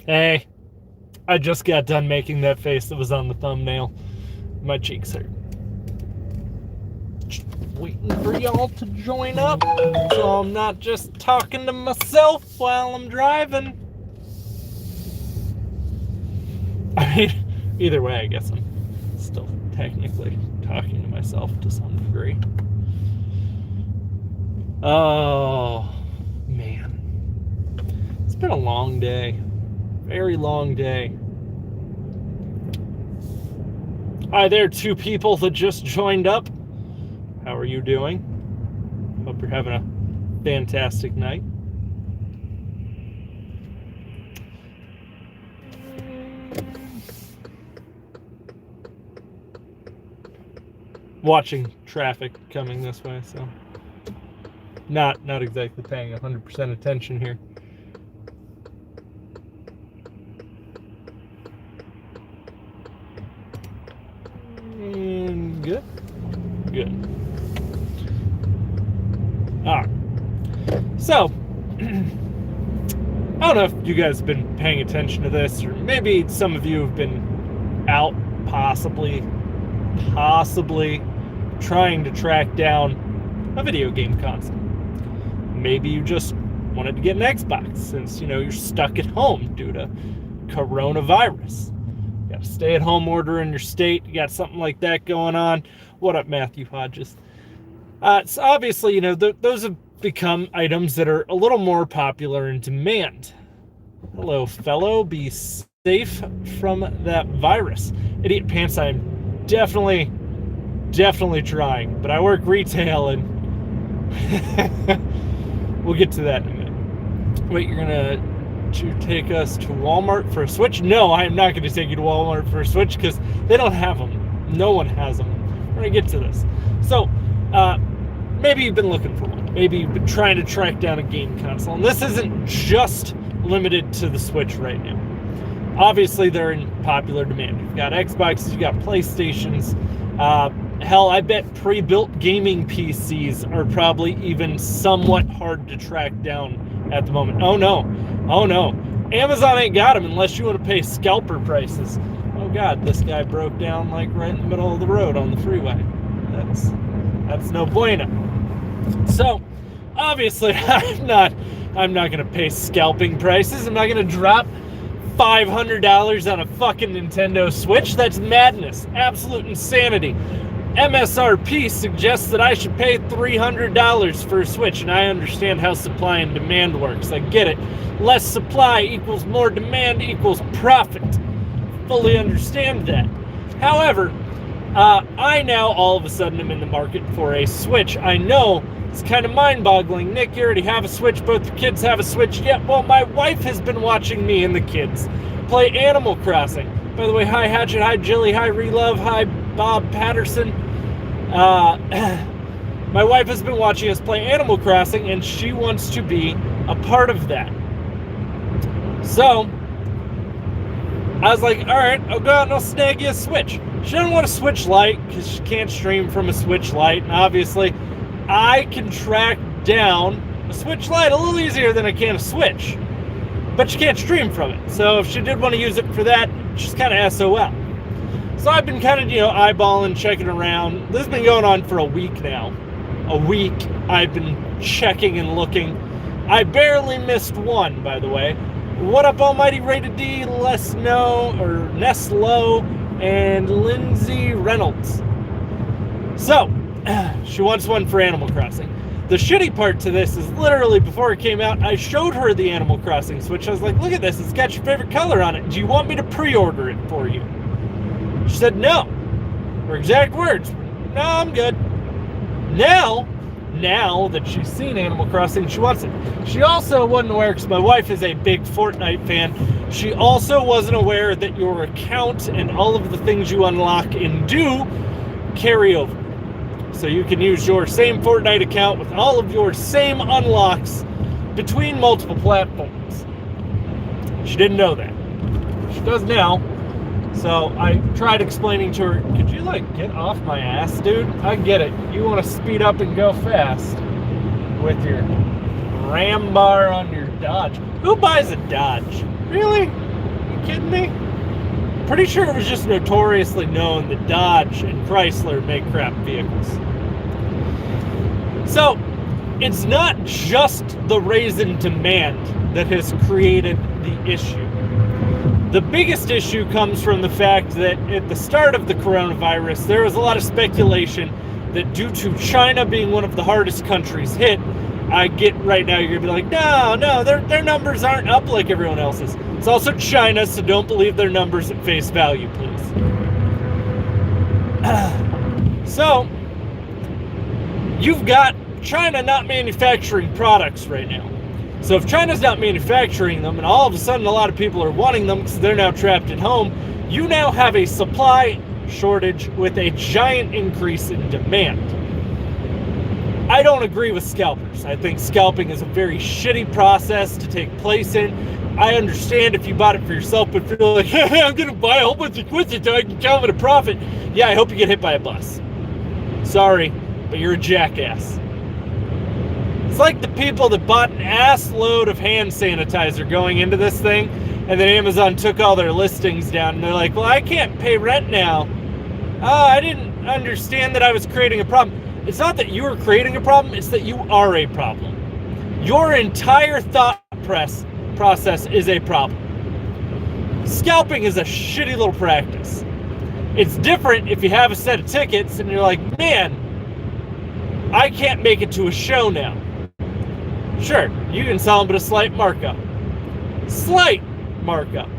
Hey, I just got done making that face that was on the thumbnail. My cheeks hurt. Just waiting for y'all to join up so I'm not just talking to myself while I'm driving. I mean, either way, I guess I'm still technically talking to myself to some degree. Oh, man. It's been a long day. Very long day. Hi there, two people that just joined up. How are you doing? Hope you're having a fantastic night. Watching traffic coming this way, so not exactly paying 100% attention here. And good. All right. So, I don't know if you guys have been paying attention to this, or maybe some of you have been out possibly trying to track down a video game console. Maybe you just wanted to get an Xbox since, you're stuck at home due to coronavirus. You got a stay-at-home order in your state. You got something like that going on. What up, Matthew Hodges? So obviously, those have become items that are a little more popular in demand. Hello, fellow. Be safe from that virus. Idiot Pants, I'm definitely trying. But I work retail, and we'll get to that in a minute. Wait, you're going to take us to Walmart for a Switch? No, I am not going to take you to Walmart for a Switch because they don't have them. No one has them. We're going to get to this. So, maybe you've been looking for one. Maybe you've been trying to track down a game console. And this isn't just limited to the Switch right now. Obviously, they're in popular demand. You've got Xboxes, you've got PlayStations. Hell, I bet pre-built gaming PCs are probably even somewhat hard to track down at the moment. Oh no. Amazon ain't got them unless you want to pay scalper prices. Oh god, this guy broke down like right in the middle of the road on the freeway. That's no bueno. So, obviously, I'm not going to pay scalping prices. I'm not going to drop $500 on a fucking Nintendo Switch. That's madness. Absolute insanity. MSRP suggests that I should pay $300 for a Switch, and I understand how supply and demand works. I get it. Less supply equals more demand equals profit. Fully understand that. However, I now all of a sudden am in the market for a Switch. I know it's kind of mind-boggling. Nick, you already have a Switch. Both the kids have a Switch. Yeah, well, my wife has been watching me and the kids play Animal Crossing. By the way, hi Hatchet, hi Jilly, hi Relove, hi Bob Patterson. My wife has been watching us play Animal Crossing, and she wants to be a part of that. So, I was like, alright, I'll go out and I'll snag you a Switch. She doesn't want a Switch Lite because she can't stream from a Switch Lite. And obviously, I can track down a Switch Lite a little easier than I can a Switch. But she can't stream from it. So if she did want to use it for that, she's kind of SOL. So I've been kind of, eyeballing, checking around. This has been going on for a week now. A week I've been checking and looking. I barely missed one, by the way. What up, Almighty Rated D, Neslo, and Lindsay Reynolds. So, she wants one for Animal Crossing. The shitty part to this is literally before it came out, I showed her the Animal Crossing Switch. I was like, look at this, it's got your favorite color on it. Do you want me to pre-order it for you? She said no. Her exact words, no, I'm good. Now that she's seen Animal Crossing, she wants it. She also wasn't aware, because my wife is a big Fortnite fan, she also wasn't aware that your account and all of the things you unlock and do carry over. So you can use your same Fortnite account with all of your same unlocks between multiple platforms. She didn't know that. She does now. So I tried explaining to her, could you get off my ass, dude? I get it. You want to speed up and go fast with your ram bar on your Dodge. Who buys a Dodge? Really? you kidding me? Pretty sure it was just notoriously known that Dodge and Chrysler make crap vehicles. So, it's not just the raise in demand that has created the issue. The biggest issue comes from the fact that at the start of the coronavirus, there was a lot of speculation that due to China being one of the hardest countries hit, I get right now you're gonna be like, no, their numbers aren't up like everyone else's. It's also China, so don't believe their numbers at face value, please. So, you've got China not manufacturing products right now. So if China's not manufacturing them, and all of a sudden a lot of people are wanting them because they're now trapped at home, you now have a supply shortage with a giant increase in demand. I don't agree with scalpers. I think scalping is a very shitty process to take place in. I understand if you bought it for yourself, but feel like, hey, I'm going to buy a whole bunch of equipment so I can count it a profit. Yeah, I hope you get hit by a bus. Sorry, but you're a jackass. It's like the people that bought an ass load of hand sanitizer going into this thing, and then Amazon took all their listings down, and they're like, well, I can't pay rent now. Oh, I didn't understand that I was creating a problem. It's not that you are creating a problem, it's that you are a problem. Your entire thought process is a problem. Scalping is a shitty little practice. It's different if you have a set of tickets and you're like, man, I can't make it to a show now. Sure, you can sell them at a slight markup. Slight markup.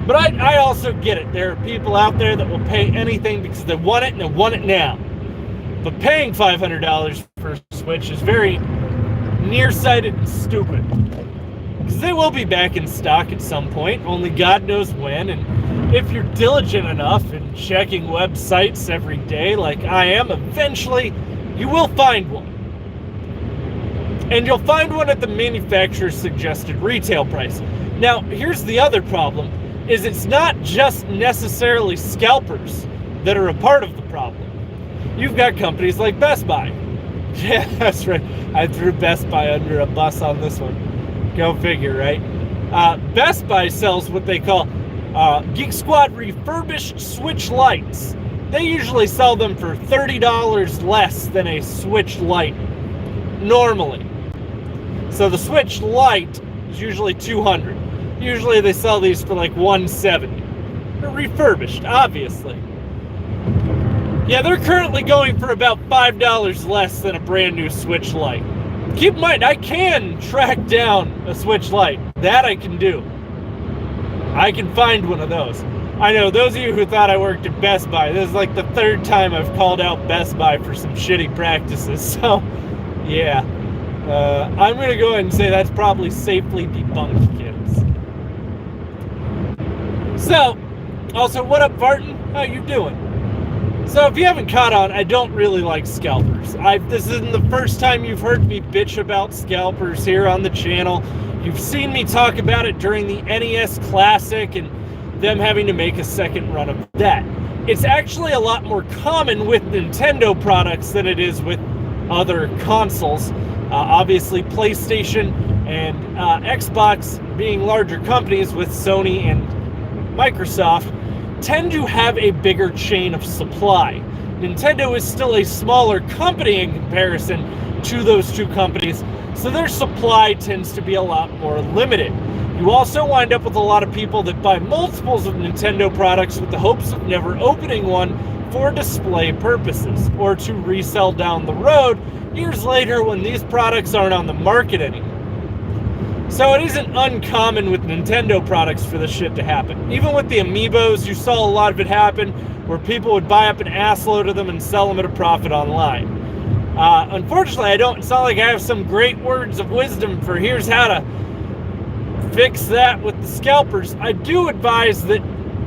But I also get it. There are people out there that will pay anything because they want it and they want it now. But paying $500 for a Switch is very nearsighted and stupid. Because they will be back in stock at some point, only God knows when. And if you're diligent enough and checking websites every day like I am, eventually you will find one. And you'll find one at the manufacturer's suggested retail price. Now, here's the other problem, is it's not just necessarily scalpers that are a part of the problem. You've got companies like Best Buy. Yeah, that's right. I threw Best Buy under a bus on this one. Go figure, right? Best Buy sells what they call Geek Squad refurbished Switch Lites. They usually sell them for $30 less than a Switch Lite normally. So the Switch Lite is usually $200. Usually they sell these for like $170. They're refurbished, obviously. Yeah, they're currently going for about $5 less than a brand new Switch Lite. Keep in mind, I can track down a Switch Lite. That I can do. I can find one of those. I know, those of you who thought I worked at Best Buy, this is like the third time I've called out Best Buy for some shitty practices. So, yeah. I'm going to go ahead and say that's probably safely debunked, kids. So, also, what up, Barton? How you doing? So if you haven't caught on, I don't really like scalpers. This isn't the first time you've heard me bitch about scalpers here on the channel. You've seen me talk about it during the NES Classic and them having to make a second run of that. It's actually a lot more common with Nintendo products than it is with other consoles. Obviously, PlayStation and Xbox being larger companies with Sony and Microsoft tend to have a bigger chain of supply. Nintendo is still a smaller company in comparison to those two companies, so their supply tends to be a lot more limited. You also wind up with a lot of people that buy multiples of Nintendo products with the hopes of never opening one for display purposes, or to resell down the road years later when these products aren't on the market anymore. So it isn't uncommon with Nintendo products for this shit to happen. Even with the Amiibos, you saw a lot of it happen where people would buy up an assload of them and sell them at a profit online. Unfortunately, it's not like I have some great words of wisdom for here's how to fix that with the scalpers. I do advise that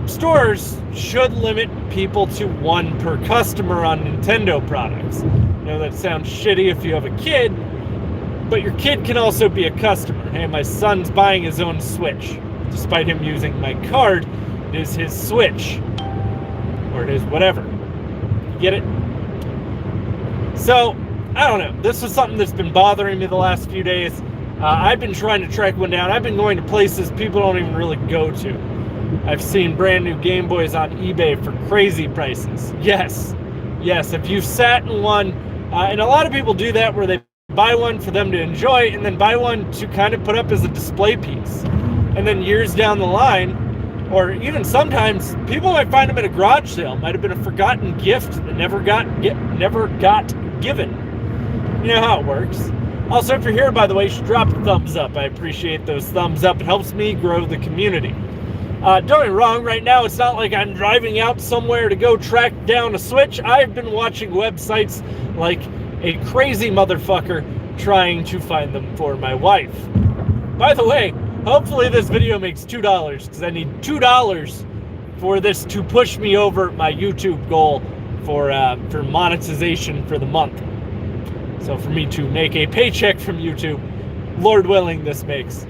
stores should limit people to one per customer on Nintendo products. I know that sounds shitty if you have a kid, but your kid can also be a customer. Hey, my son's buying his own Switch. Despite him using my card, it is his Switch. Or it is whatever. You get it? So, I don't know. This was something that's been bothering me the last few days. I've been trying to track one down. I've been going to places people don't even really go to. I've seen brand new Game Boys on eBay for crazy prices. Yes, if you've sat in one, and a lot of people do that where they buy one for them to enjoy and then buy one to kind of put up as a display piece. And then years down the line, or even sometimes, people might find them at a garage sale. Might have been a forgotten gift that never got given. You know how it works. Also, if you're here, by the way, you should drop a thumbs up. I appreciate those thumbs up. It helps me grow the community. Don't get me wrong, right now it's not like I'm driving out somewhere to go track down a Switch. I've been watching websites like a crazy motherfucker trying to find them for my wife. By the way, hopefully this video makes $2 because I need $2 for this to push me over my YouTube goal for monetization for the month. So for me to make a paycheck from YouTube, Lord willing, this makes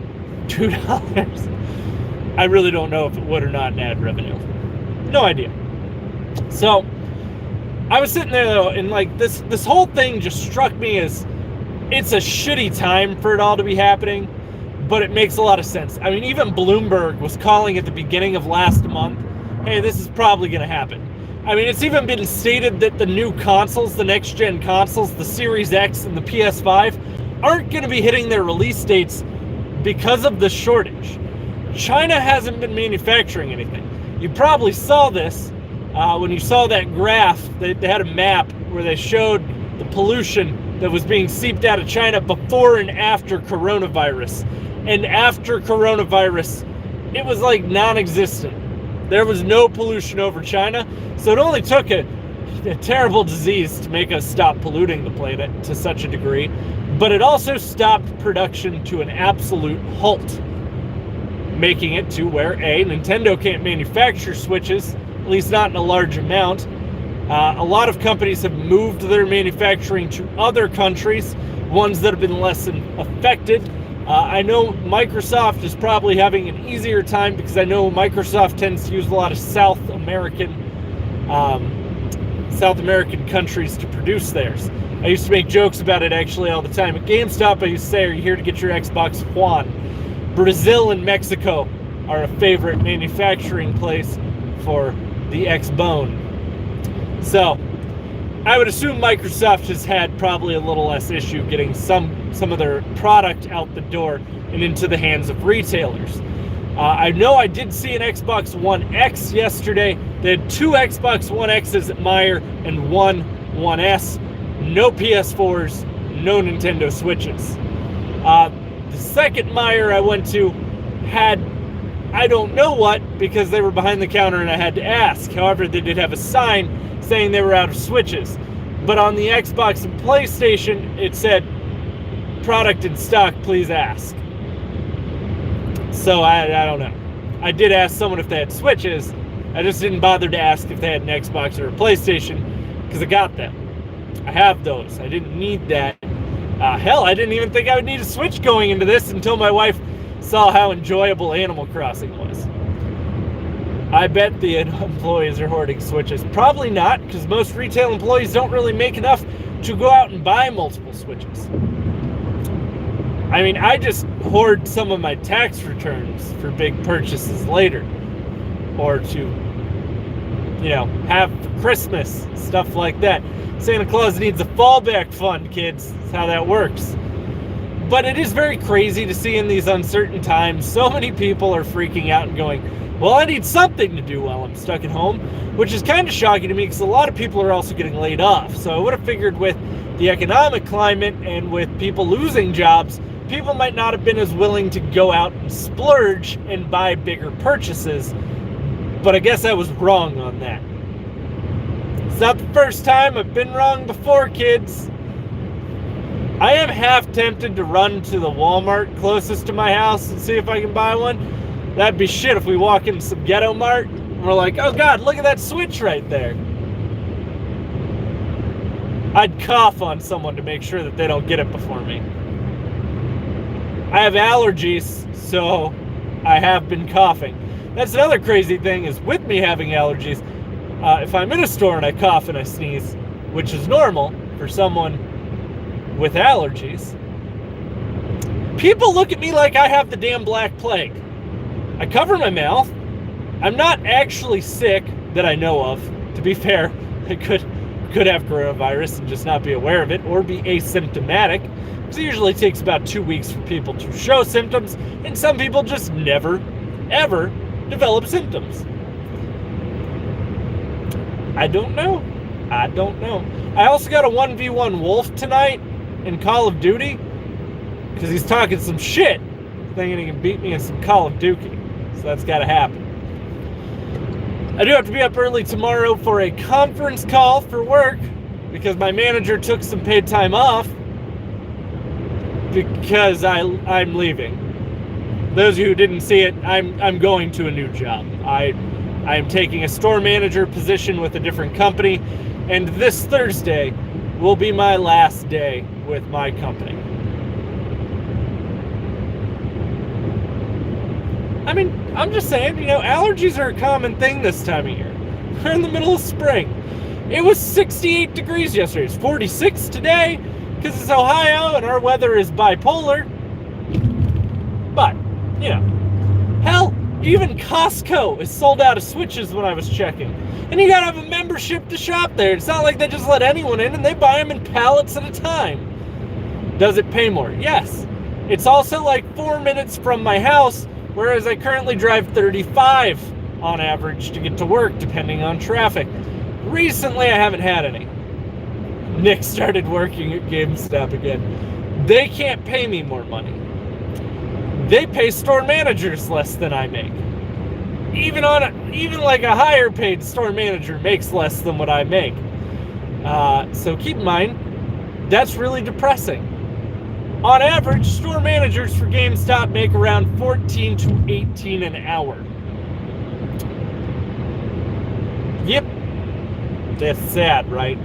$2. I really don't know if it would or not in ad revenue. No idea. So I was sitting there though, and like this whole thing just struck me as it's a shitty time for it all to be happening, but it makes a lot of sense. I mean, even Bloomberg was calling at the beginning of last month, hey, this is probably going to happen. I mean, it's even been stated that the new consoles, the next-gen consoles, the Series X and the PS5, aren't going to be hitting their release dates because of the shortage. China hasn't been manufacturing anything. You probably saw this when you saw that graph. They had a map where they showed the pollution that was being seeped out of China before and after coronavirus. And after coronavirus, it was like non-existent. There was no pollution over China, so it only took a terrible disease to make us stop polluting the planet to such a degree, but it also stopped production to an absolute halt, making it to where, A, Nintendo can't manufacture Switches, at least not in a large amount. A lot of companies have moved their manufacturing to other countries, ones that have been less affected. I know Microsoft is probably having an easier time because I know Microsoft tends to use a lot of South American countries to produce theirs. I used to make jokes about it actually all the time. At GameStop, I used to say, are you here to get your Xbox One? Brazil and Mexico are a favorite manufacturing place for the Xbone. So I would assume Microsoft has had probably a little less issue getting some of their product out the door and into the hands of retailers. I know I did see an Xbox One X yesterday. They had 2 Xbox One X's at Meijer and 1 One S. No PS4s, no Nintendo Switches. The second Meijer I went to had I don't know what because they were behind the counter and I had to ask. However, they did have a sign saying they were out of Switches. But on the Xbox and PlayStation, it said, product in stock, please ask. So I don't know. I did ask someone if they had Switches. I just didn't bother to ask if they had an Xbox or a PlayStation because I got them. I have those. I didn't need that. Hell, I didn't even think I would need a Switch going into this until my wife saw how enjoyable Animal Crossing was. I bet the employees are hoarding Switches. Probably not, because most retail employees don't really make enough to go out and buy multiple Switches. I mean, I just hoard some of my tax returns for big purchases later. Or to, you know, have for Christmas, stuff like that. Santa Claus needs a fallback fund, kids. That's how that works. But it is very crazy to see in these uncertain times, so many people are freaking out and going, well, I need something to do while I'm stuck at home, which is kind of shocking to me because a lot of people are also getting laid off. So I would have figured with the economic climate and with people losing jobs, people might not have been as willing to go out and splurge and buy bigger purchases. But I guess I was wrong on that. It's not the first time I've been wrong before, kids. I am half tempted to run to the Walmart closest to my house and see if I can buy one. That'd be shit if we walk into some ghetto mart and we're like, oh God, look at that Switch right there. I'd cough on someone to make sure that they don't get it before me. I have allergies, so I have been coughing. That's another crazy thing is with me having allergies, if I'm in a store and I cough and I sneeze, which is normal for someone with allergies, people look at me like I have the damn Black Plague. I cover my mouth, I'm not actually sick that I know of. To be fair, I could have coronavirus and just not be aware of it, or be asymptomatic. Because it usually takes about 2 weeks for people to show symptoms, and some people just never, ever develop symptoms. I don't know. I also got a 1v1 Wolf tonight in Call of Duty, because he's talking some shit, thinking he can beat me in some Call of Duty. So that's got to happen. I do have to be up early tomorrow for a conference call for work, because my manager took some paid time off because I'm leaving. Those of you who didn't see it, I'm going to a new job. I'm taking a store manager position with a different company, and this Thursday will be my last day with my company. I mean, I'm just saying, allergies are a common thing this time of year. We're in the middle of spring. It was 68 degrees yesterday. It's 46 today because it's Ohio and our weather is bipolar. But, hell, even Costco is sold out of Switches when I was checking. And you gotta have a membership to shop there. It's not like they just let anyone in, and they buy them in pallets at a time. Does it pay more? Yes. It's also like 4 minutes from my house, whereas I currently drive 35 on average to get to work, depending on traffic. Recently, I haven't had any. Nick started working at GameStop again. They can't pay me more money. They pay store managers less than I make. Even like a higher paid store manager makes less than what I make. So keep in mind, that's really depressing. On average, store managers for GameStop make around 14 to 18 an hour. Yep. That's sad, right?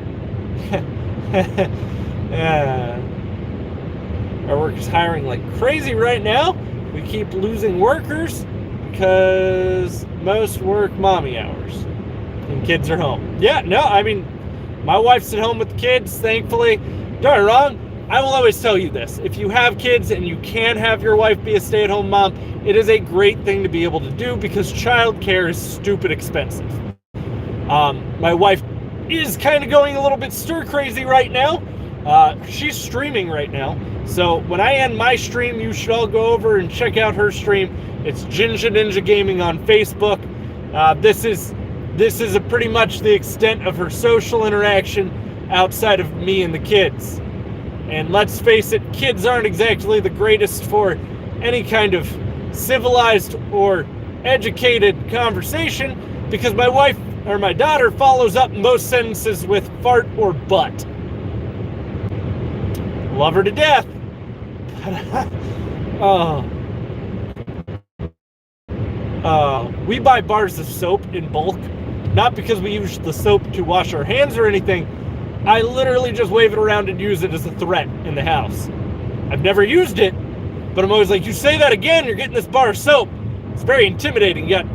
Our work is hiring like crazy right now. We keep losing workers because most work mommy hours and kids are home. Yeah, no, I mean, my wife's at home with the kids, thankfully. Don't get me wrong. I will always tell you this. If you have kids and you can have your wife be a stay-at-home mom, it is a great thing to be able to do because childcare is stupid expensive. My wife is kind of going a little bit stir-crazy right now. She's streaming right now. So when I end my stream, you should all go over and check out her stream. It's Ginger Ninja Gaming on Facebook. This is pretty much the extent of her social interaction outside of me and the kids. And let's face it, kids aren't exactly the greatest for any kind of civilized or educated conversation because my wife or my daughter follows up most sentences with fart or butt. Love her to death. We buy bars of soap in bulk, not because we use the soap to wash our hands or anything. I literally just wave it around and use it as a threat in the house. I've never used it, but I'm always like, you say that again, you're getting this bar of soap. It's very intimidating. You got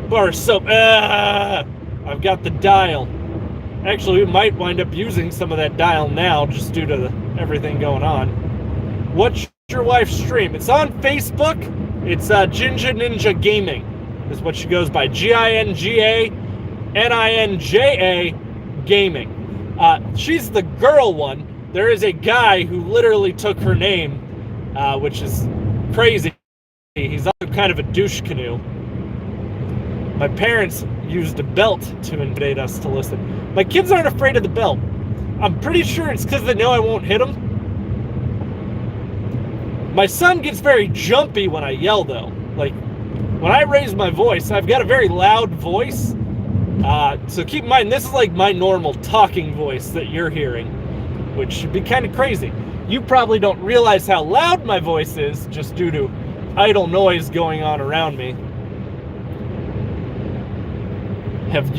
bar of soap. I've got the dial. Actually, we might wind up using some of that dial now just due to everything going on. What's your wife's stream? It's on Facebook. It's Ginger Ninja Gaming is what she goes by. GINGA NINJA Gaming. She's the girl one. There is a guy who literally took her name, which is crazy. He's also kind of a douche canoe. My parents used a belt to intimidate us to listen. My kids aren't afraid of the belt. I'm pretty sure it's because they know I won't hit them. My son gets very jumpy when I yell, though. Like, when I raise my voice, I've got a very loud voice. So keep in mind, this is like my normal talking voice that you're hearing, which should be kind of crazy. You probably don't realize how loud my voice is just due to idle noise going on around me. Has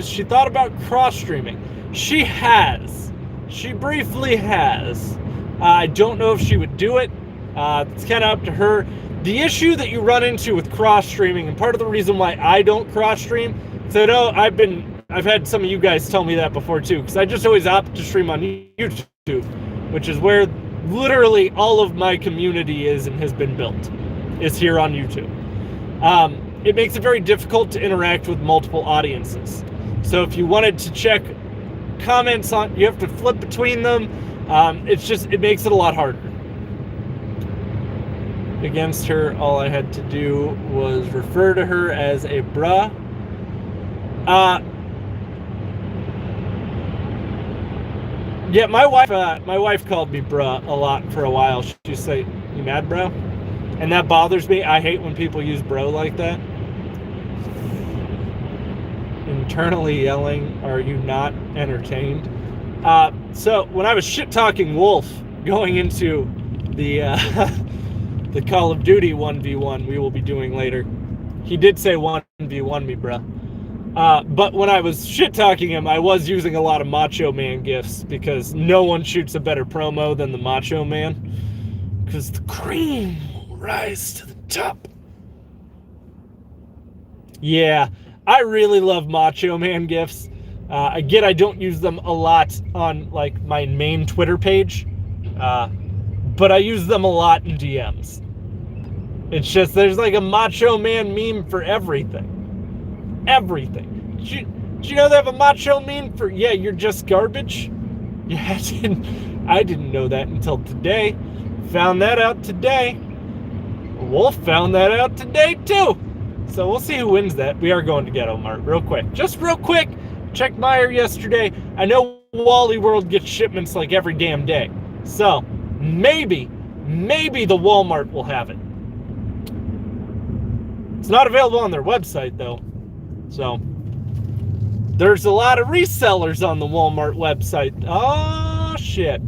she thought about cross-streaming? She has. She briefly has. I don't know if she would do it. It's kind of up to her. The issue that you run into with cross-streaming, and part of the reason why I don't cross-stream, so no, I've had some of you guys tell me that before too, because I just always opt to stream on YouTube, which is where literally all of my community is and has been built, is here on YouTube. it makes it very difficult to interact with multiple audiences. So if you wanted to check comments on, you have to flip between them. It makes it a lot harder. Against her, all I had to do was refer to her as a bruh. Yeah, my wife called me bruh a lot for a while. She'd say, "You mad, bro?" And that bothers me. I hate when people use bro like that. Internally yelling, "Are you not entertained?" So when I was shit-talking Wolf going into the the Call of Duty 1v1 we will be doing later, he did say 1v1 me, bruh. But when I was shit-talking him, I was using a lot of Macho Man gifs because no one shoots a better promo than the Macho Man. Because the cream will rise to the top. Yeah, I really love Macho Man gifs. Again, I don't use them a lot on like my main Twitter page, but I use them a lot in DMs. It's just there's like a Macho Man meme for everything. Everything. Did you know they have a Macho meme for, yeah, you're just garbage? Yeah, I didn't know that until today. Found that out today. Wolf found that out today too. So we'll see who wins that. We are going to Ghetto Mart real quick. Just real quick. Checked Meijer yesterday. I know Wally World gets shipments like every damn day. So maybe the Walmart will have it. It's not available on their website though. So there's a lot of resellers on the Walmart website. Oh shit.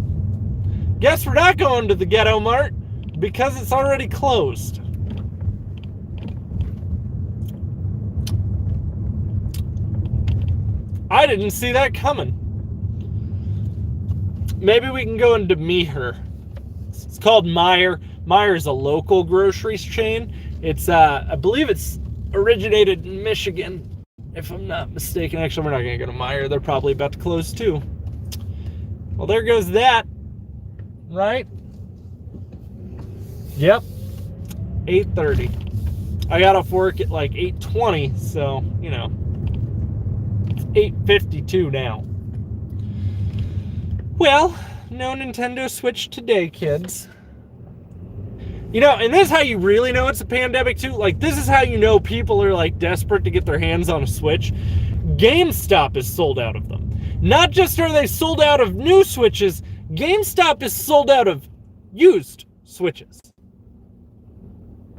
Guess we're not going to the Ghetto Mart because it's already closed. I didn't see that coming. Maybe we can go into Meher. It's called Meijer. Meijer is a local grocery chain. It's I believe it's originated in Michigan, if I'm not mistaken. Actually, we're not going to go to Meijer. They're probably about to close too. Well, there goes that. Right? Yep. 8:30. I got off work at like 8:20, so, you know. It's 8:52 now. Well, no Nintendo Switch today, kids. You know, and this is how you really know it's a pandemic too. Like, this is how you know people are like desperate to get their hands on a Switch. GameStop is sold out of them. Not just are they sold out of new Switches, GameStop is sold out of used Switches.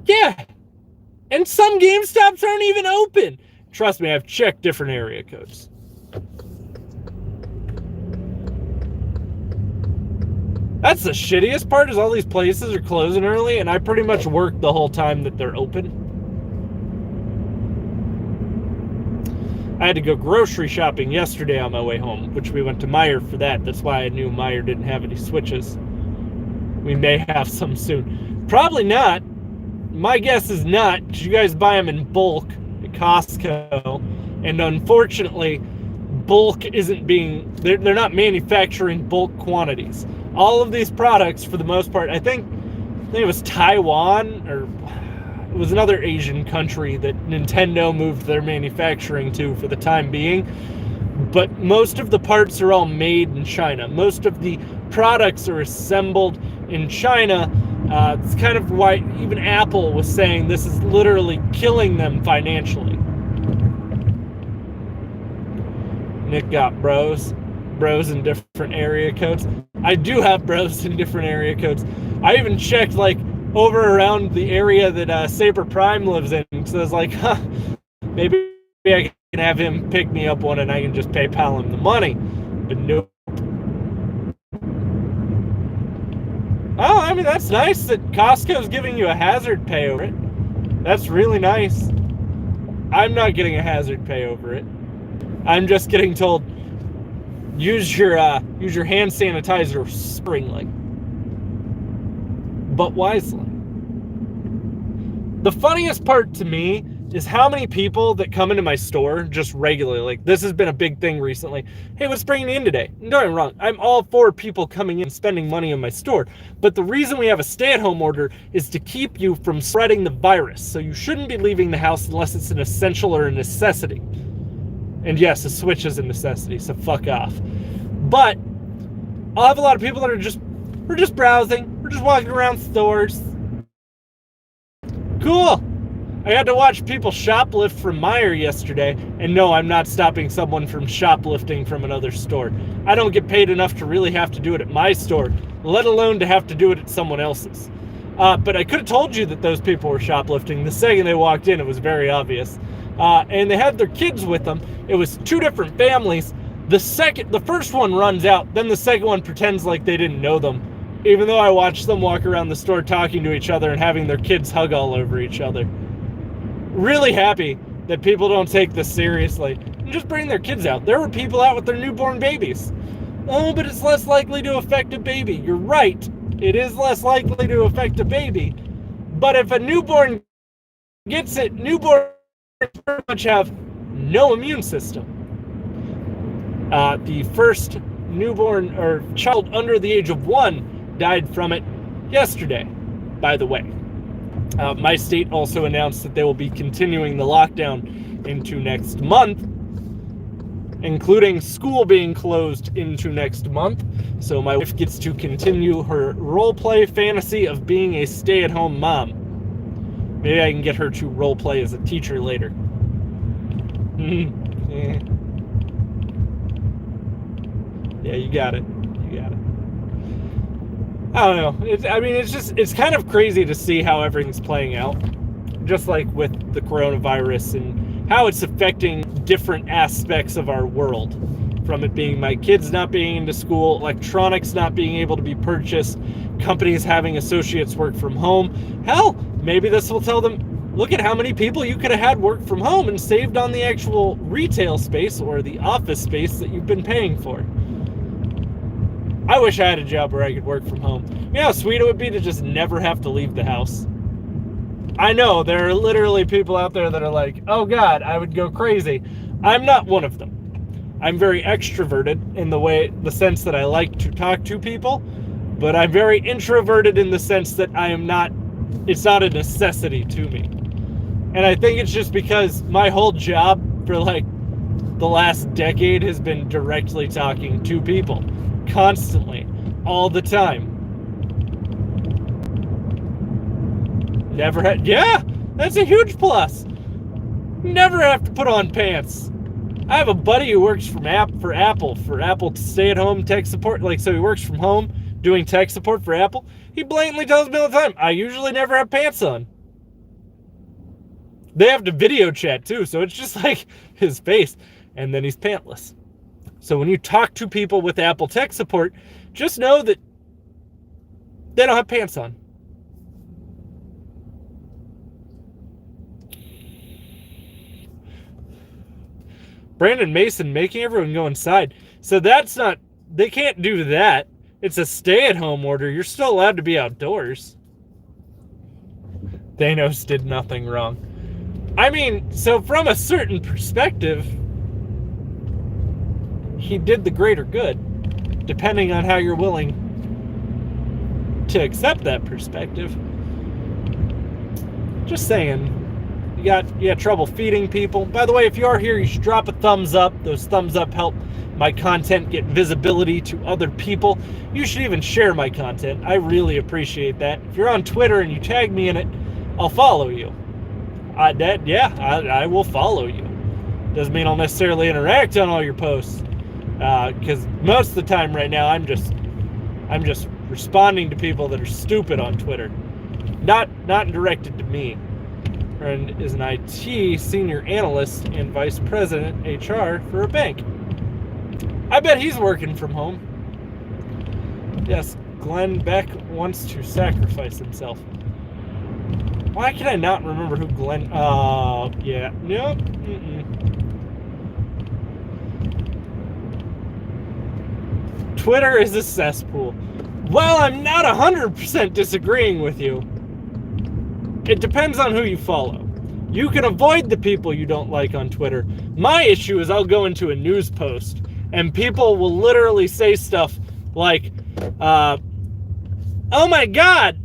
Yeah. And some GameStops aren't even open. Trust me, I've checked different area codes. That's the shittiest part, is all these places are closing early, and I pretty much work the whole time that they're open. I had to go grocery shopping yesterday on my way home, which we went to Meijer for that. That's why I knew Meijer didn't have any Switches. We may have some soon. Probably not. My guess is not, because you guys buy them in bulk at Costco, and unfortunately, bulk isn't being, they're not manufacturing bulk quantities. All of these products, for the most part, I think it was Taiwan, or it was another Asian country that Nintendo moved their manufacturing to for the time being. But most of the parts are all made in China. Most of the products are assembled in China. It's kind of why even Apple was saying this is literally killing them financially. Nick got bros in different area codes. I do have bros in different area codes. I even checked like over around the area that Saber Prime lives in, so I was like, maybe I can have him pick me up one and I can just PayPal him the money. But nope. Oh, I mean, that's nice that Costco's giving you a hazard pay over it. That's really nice. I'm not getting a hazard pay over it. I'm just getting told, use your hand sanitizer sparingly, but wisely. The funniest part to me is how many people that come into my store just regularly, like this has been a big thing recently. Hey, what's bringing you in today? Don't get me wrong, I'm all for people coming in and spending money in my store, but the reason we have a stay-at-home order is to keep you from spreading the virus. So you shouldn't be leaving the house unless it's an essential or a necessity. And yes, a Switch is a necessity, so fuck off. But I'll have a lot of people that we're just browsing, we're just walking around stores. Cool. I had to watch people shoplift from Meijer yesterday, and no, I'm not stopping someone from shoplifting from another store. I don't get paid enough to really have to do it at my store, let alone to have to do it at someone else's. But I could have told you that those people were shoplifting the second they walked in. It was very obvious. And they had their kids with them. It was two different families. The first one runs out, then the second one pretends like they didn't know them, even though I watched them walk around the store talking to each other and having their kids hug all over each other. Really happy that people don't take this seriously and just bring their kids out. There were people out with their newborn babies. Oh, but it's less likely to affect a baby. You're right. It is less likely to affect a baby. But if a newborn gets it, newborns pretty much have no immune system. The first newborn or child under the age of 1 died from it yesterday, by the way. My state also announced that they will be continuing the lockdown into next month, including school being closed into next month. So my wife gets to continue her roleplay fantasy of being a stay-at-home mom. Maybe I can get her to roleplay as a teacher later. Yeah, you got it. You got it. I don't know. It's kind of crazy to see how everything's playing out. Just like with the coronavirus and how it's affecting different aspects of our world. From it being my kids not being into school, electronics not being able to be purchased, companies having associates work from home. Hell, maybe this will tell them, look at how many people you could have had work from home and saved on the actual retail space or the office space that you've been paying for. I wish I had a job where I could work from home. You know how sweet it would be to just never have to leave the house? I know, there are literally people out there that are like, oh God, I would go crazy. I'm not one of them. I'm very extroverted in the sense that I like to talk to people, but I'm very introverted in the sense that it's not a necessity to me. And I think it's just because my whole job for like the last decade has been directly talking to people. Constantly, all the time. Yeah, that's a huge plus. Never have to put on pants. I have a buddy who works for Apple stay-at-home tech support. So he works from home doing tech support for Apple. He blatantly tells me all the time, I usually never have pants on. They have to video chat too, so it's just like his face, and then he's pantless. So when you talk to people with Apple tech support, just know that they don't have pants on. Brandon Mason making everyone go inside. So they can't do that. It's a stay-at-home order. You're still allowed to be outdoors. Thanos did nothing wrong. I mean, so from a certain perspective, he did the greater good, depending on how you're willing to accept that perspective. Just saying, you got trouble feeding people. By the way, if you are here, you should drop a thumbs up. Those thumbs up help my content get visibility to other people. You should even share my content. I really appreciate that. If you're on Twitter and you tag me in it, I'll follow you. I will follow you. Doesn't mean I'll necessarily interact on all your posts. Because most of the time right now, I'm just responding to people that are stupid on Twitter, not directed to me. And is an IT senior analyst and vice president HR for a bank. I bet he's working from home. Yes, Glenn Beck wants to sacrifice himself. Why can I not remember who Glenn? Yeah, no. Twitter is a cesspool. Well, I'm not 100% disagreeing with you. It depends on who you follow. You can avoid the people you don't like on Twitter. My issue is I'll go into a news post and people will literally say stuff like, oh my God,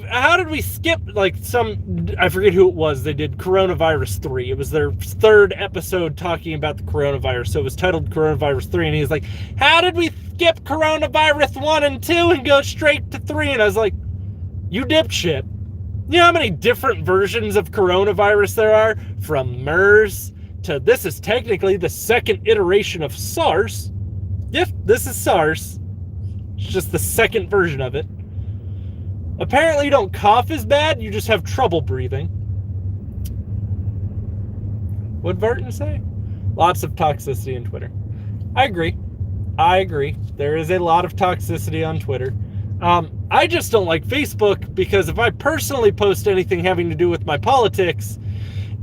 how did we skip, like, I forget who it was, they did Coronavirus 3. It was their third episode talking about the coronavirus, so it was titled Coronavirus 3, and he's like, how did we skip Coronavirus 1 and 2 and go straight to 3? And I was like, you dipshit. You know how many different versions of coronavirus there are? From MERS to this is technically the second iteration of SARS. Yep, this is SARS. It's just the second version of it. Apparently you don't cough as bad, you just have trouble breathing. What'd Vartan say? Lots of toxicity in Twitter. I agree. There is a lot of toxicity on Twitter. I just don't like Facebook because if I personally post anything having to do with my politics,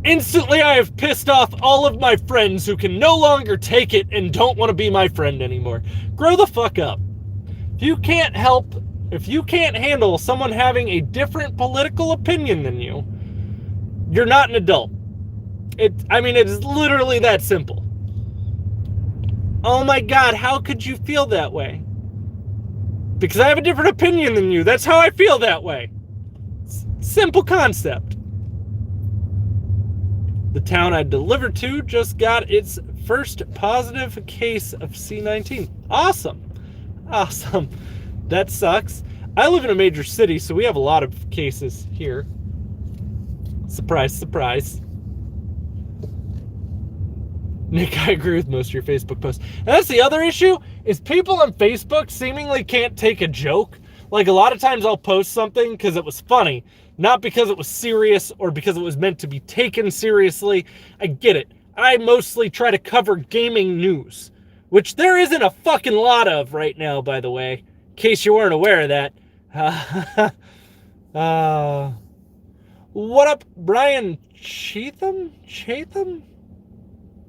instantly I have pissed off all of my friends who can no longer take it and don't want to be my friend anymore. Grow the fuck up. If you can't handle someone having a different political opinion than you, you're not an adult. It's literally that simple. Oh my God, how could you feel that way? Because I have a different opinion than you. That's how I feel that way. Simple concept. The town I delivered to just got its first positive case of C19. Awesome. That sucks. I live in a major city, so we have a lot of cases here. Surprise, surprise. Nick, I agree with most of your Facebook posts. And that's the other issue, is people on Facebook seemingly can't take a joke. Like, a lot of times I'll post something because it was funny, not because it was serious or because it was meant to be taken seriously. I get it. I mostly try to cover gaming news, which there isn't a fucking lot of right now, by the way, in case you weren't aware of that. What up, Brian Chatham?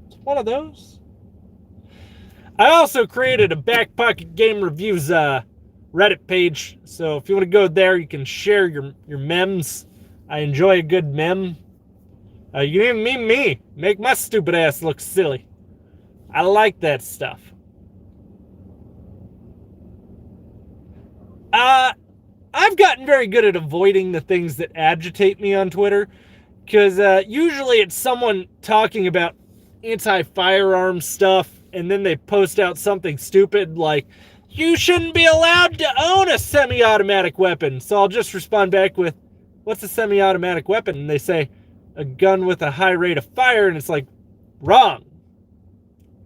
It's one of those. I also created a BackPocketGameReviews Reddit page, so if you want to go there, you can share your memes. I enjoy a good meme. You can even meme me. Make my stupid ass look silly. I like that stuff. I've gotten very good at avoiding the things that agitate me on Twitter, because usually it's someone talking about anti-firearm stuff, and then they post out something stupid like, you shouldn't be allowed to own a semi-automatic weapon. So I'll just respond back with, what's a semi-automatic weapon? And they say, a gun with a high rate of fire, and it's like, wrong.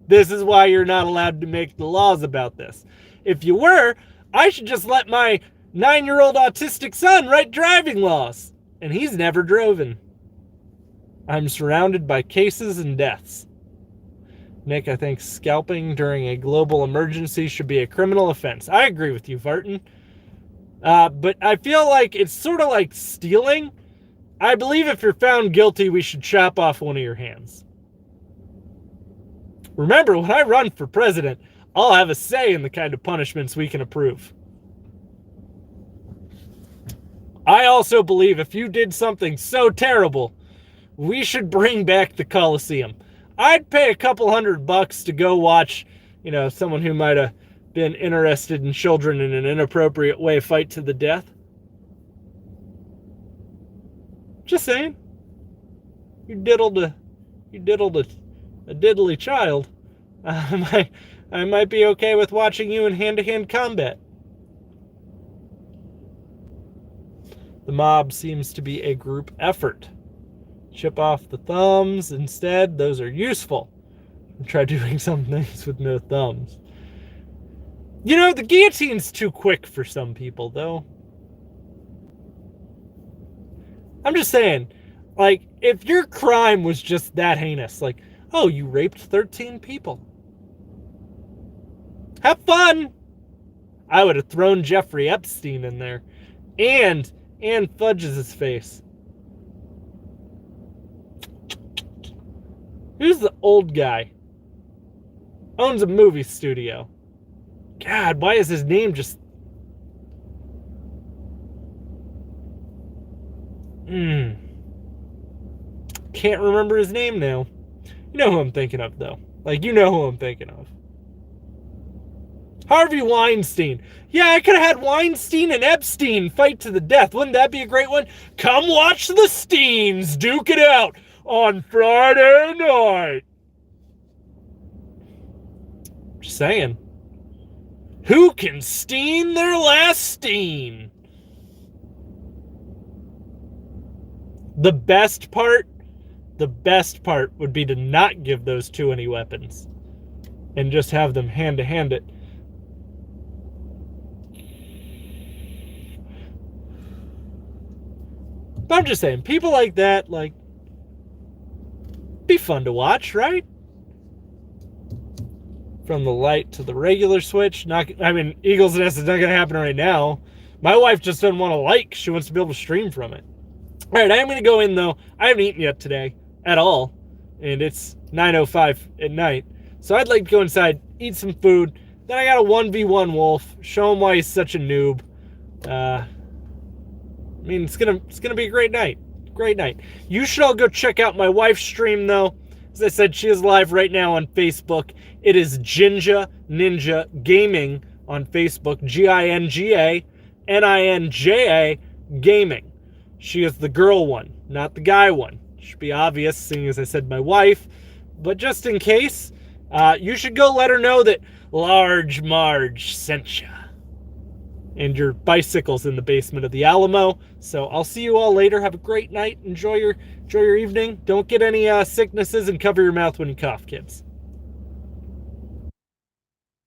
This is why you're not allowed to make the laws about this. If you were, I should just let my 9-year-old autistic son write driving laws. And he's never driven. I'm surrounded by cases and deaths. Nick, I think scalping during a global emergency should be a criminal offense. I agree with you, Vartan. But I feel like it's sort of like stealing. I believe if you're found guilty, we should chop off one of your hands. Remember, when I run for president, I'll have a say in the kind of punishments we can approve. I also believe if you did something so terrible, we should bring back the Coliseum. I'd pay a couple $100 to go watch, someone who might have been interested in children in an inappropriate way fight to the death. Just saying. You diddled a diddly child. I might be okay with watching you in hand-to-hand combat. The mob seems to be a group effort. Chip off the thumbs instead. Those are useful. Try doing some things with no thumbs. The guillotine's too quick for some people, though. I'm just saying, like, if your crime was just that heinous, like, oh, you raped 13 people. Have fun! I would have thrown Jeffrey Epstein in there. And Fudge's face. Who's the old guy? Owns a movie studio. God, why is his name just... can't remember his name now. You know who I'm thinking of, though. Like, you know who I'm thinking of. Harvey Weinstein. Yeah, I could have had Weinstein and Epstein fight to the death. Wouldn't that be a great one? Come watch the Steens duke it out on Friday night. Just saying. Who can steen their last steen? The best part would be to not give those two any weapons and just have them hand-to-hand it. But I'm just saying, people like that, like, be fun to watch, right? From the light to the regular Switch. Eagles Nest is not going to happen right now. My wife just doesn't want to like. She wants to be able to stream from it. All right, I am going to go in, though. I haven't eaten yet today at all, and it's 9:05 at night. So I'd like to go inside, eat some food. Then I got a 1v1 Wolf. Show him why he's such a noob. It's gonna be a great night. Great night. You should all go check out my wife's stream, though. As I said, she is live right now on Facebook. It is Ginja Ninja Gaming on Facebook. GINGA NINJA Gaming. She is the girl one, not the guy one. Should be obvious, seeing as I said my wife. But just in case, you should go let her know that Large Marge sent ya. And your bicycle's in the basement of the Alamo. So I'll see you all later. Have a great night. Enjoy your evening. Don't get any sicknesses and cover your mouth when you cough, kids.